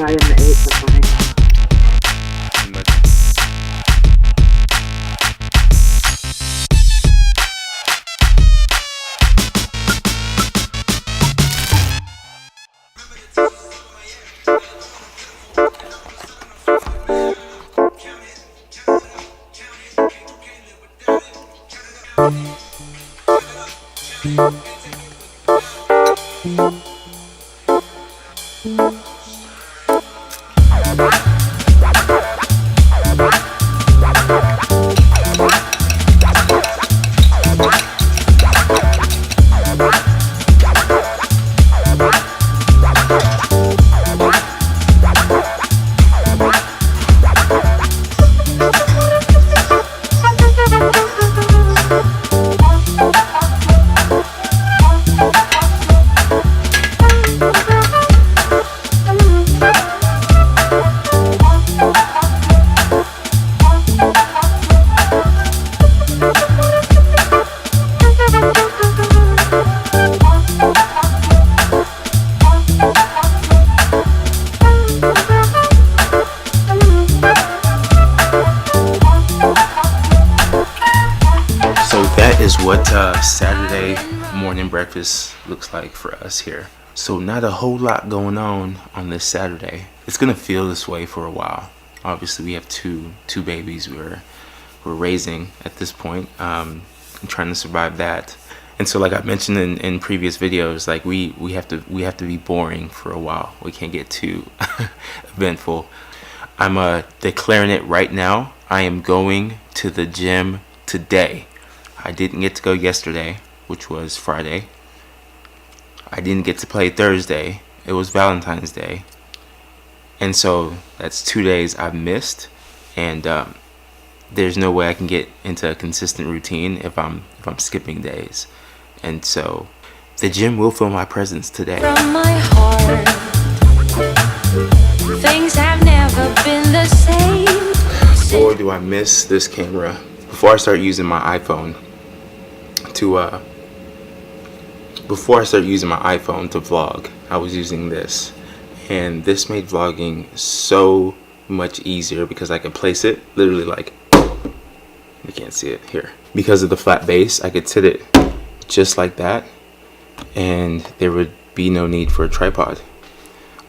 not in the 8th or something. Is what Saturday morning breakfast looks like for us here. So not a whole lot going on this Saturday. It's gonna feel this way for a while. Obviously, we have two babies we're raising at this point, and trying to survive that. And so, like I mentioned in previous videos, like we have to be boring for a while. We can't get too eventful. I'm declaring it right now. I am going to the gym today. I didn't get to go yesterday, which was Friday. I didn't get to play Thursday. It was Valentine's Day. And so that's 2 days I've missed. And there's no way I can get into a consistent routine if I'm skipping days. And so the gym will feel my presence today. From my heart, things have never been the same. Boy, do I miss this camera. Before I start using my iPhone to vlog, I was using this, and this made vlogging so much easier because I could place it literally like, you can't see it here, because of the flat base. I could sit it just like that and there would be no need for a tripod.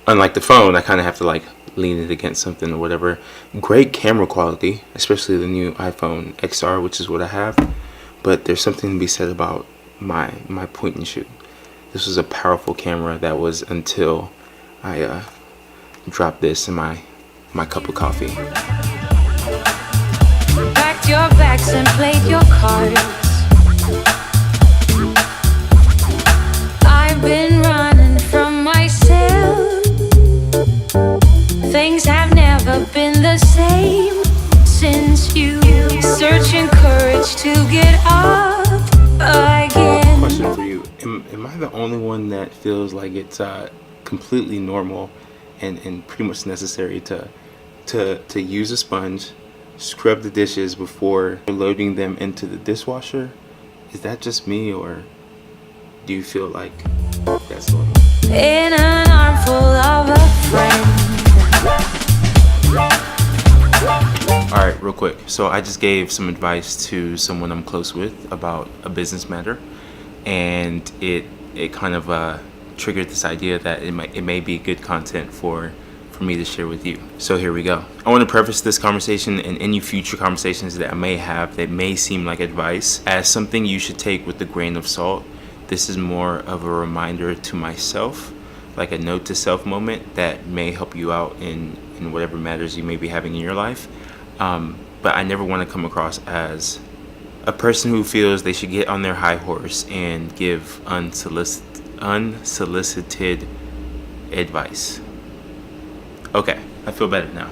Unlike the phone, I kind of have to like lean it against something or whatever. Great camera quality, especially the new iPhone XR, which is what I have. But there's something to be said about my point and shoot. This was a powerful camera. That was until I dropped this in my cup of coffee. Packed your bags and played your cards. I've been running from myself. Things have never been the same since you. Searching courage to get up again. Question for you: Am I the only one that feels like it's completely normal and pretty much necessary to use a sponge, scrub the dishes before loading them into the dishwasher? Is that just me, or do you feel like that's normal? In an armful of a friend. Alright, real quick. So I just gave some advice to someone I'm close with about a business matter, and it kind of triggered this idea that it may be good content for me to share with you. So here we go. I want to preface this conversation and any future conversations that I may have that may seem like advice as something you should take with a grain of salt. This is more of a reminder to myself, like a note to self moment that may help you out in whatever matters you may be having in your life. But I never want to come across as a person who feels they should get on their high horse and give unsolicited advice. Okay, I feel better now.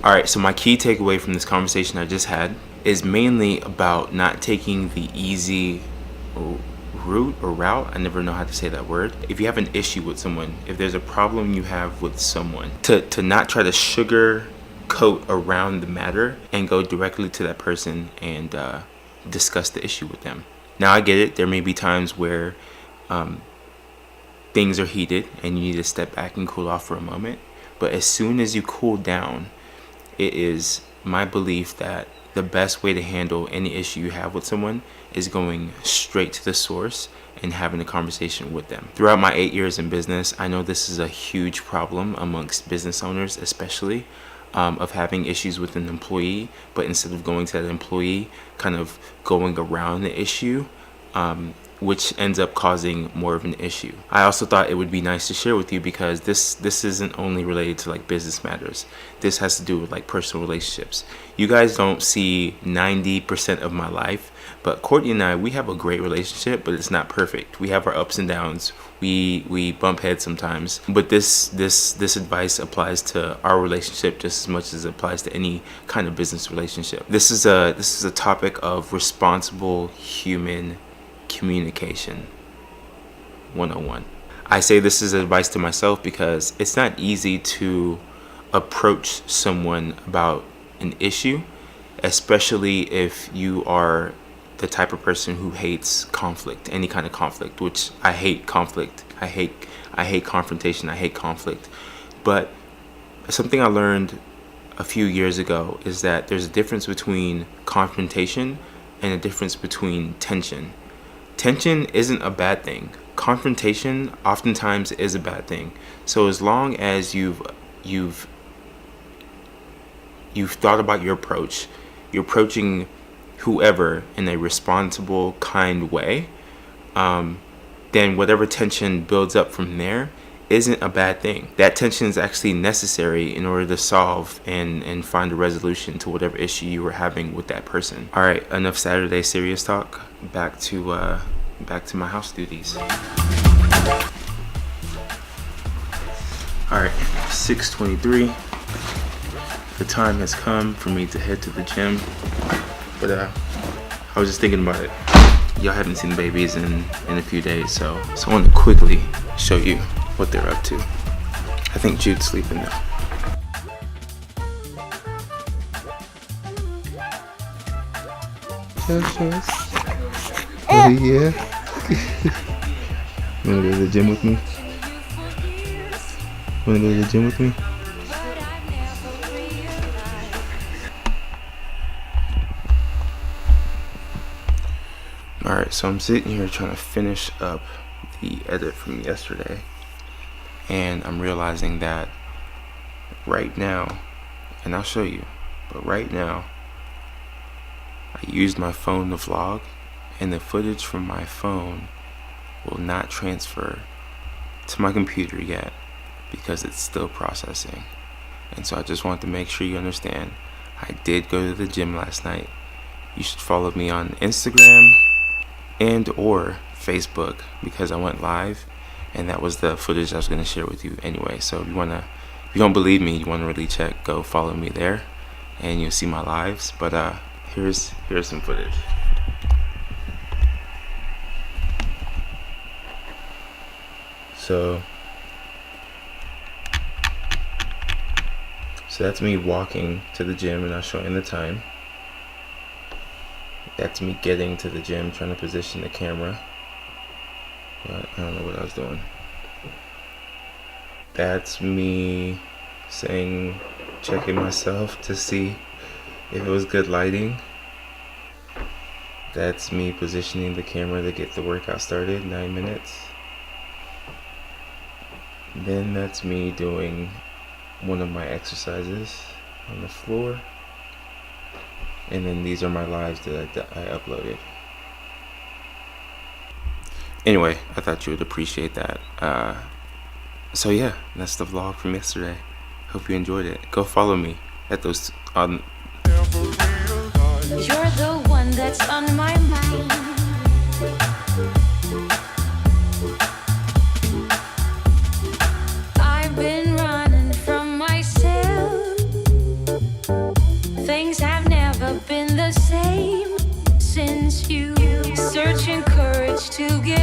Alright, so my key takeaway from this conversation I just had is mainly about not taking the easy route. I never know how to say that word. If you have an issue with someone, if there's a problem you have with someone, to not try to sugarcoat around the matter and go directly to that person and discuss the issue with them. Now I get it, there may be times where things are heated and you need to step back and cool off for a moment, But as soon as you cool down, it is my belief that the best way to handle any issue you have with someone is going straight to the source and having a conversation with them. Throughout my 8 years in business, I know this is a huge problem amongst business owners, especially of having issues with an employee, but instead of going to that employee, kind of going around the issue, which ends up causing more of an issue. I also thought it would be nice to share with you because this isn't only related to like business matters. This has to do with like personal relationships. You guys don't see 90% of my life, but Courtney and I, we have a great relationship, but it's not perfect. We have our ups and downs. We bump heads sometimes, but this advice applies to our relationship just as much as it applies to any kind of business relationship. This is a topic of responsible human communication 101. I say this is advice to myself because it's not easy to approach someone about an issue, especially if you are the type of person who hates conflict, any kind of conflict, which I hate conflict. I hate confrontation. I hate conflict. But something I learned a few years ago is that there's a difference between confrontation and a difference between tension. Tension isn't a bad thing. Confrontation oftentimes is a bad thing. So as long as you've thought about your approach, you're approaching whoever in a responsible, kind way, then whatever tension builds up from there isn't a bad thing. That tension is actually necessary in order to solve and find a resolution to whatever issue you were having with that person. All right, enough Saturday serious talk. Back to my house duties. All right, 6:23. The time has come for me to head to the gym, but I was just thinking about it. Y'all haven't seen the babies in a few days, so I want to quickly show you what they're up to. I think Jude's sleeping now. Oh yeah. You wanna go to the gym with me? Wanna go to the gym with me? Alright, so I'm sitting here trying to finish up the edit from yesterday, and I'm realizing that right now, and I'll show you, but right now I used my phone to vlog, and the footage from my phone will not transfer to my computer yet because it's still processing. And so I just want to make sure you understand, I did go to the gym last night. You should follow me on Instagram and or Facebook because I went live, and that was the footage I was going to share with you anyway. So if you don't believe me, you want to really check, go follow me there and you'll see my lives. But here's some footage. So that's me walking to the gym, and I'll show you the time. That's me getting to the gym, trying to position the camera, but I don't know what I was doing. That's me checking myself to see if it was good lighting. That's me positioning the camera to get the workout started, 9 minutes. Then that's me doing one of my exercises on the floor. And then these are my lives that I uploaded. Anyway, I thought you would appreciate that. So yeah, that's the vlog from yesterday. Hope you enjoyed it. Go follow me at those on. You're the one that's on my mind. I've been running from myself. Things have never been the same since you searching courage to get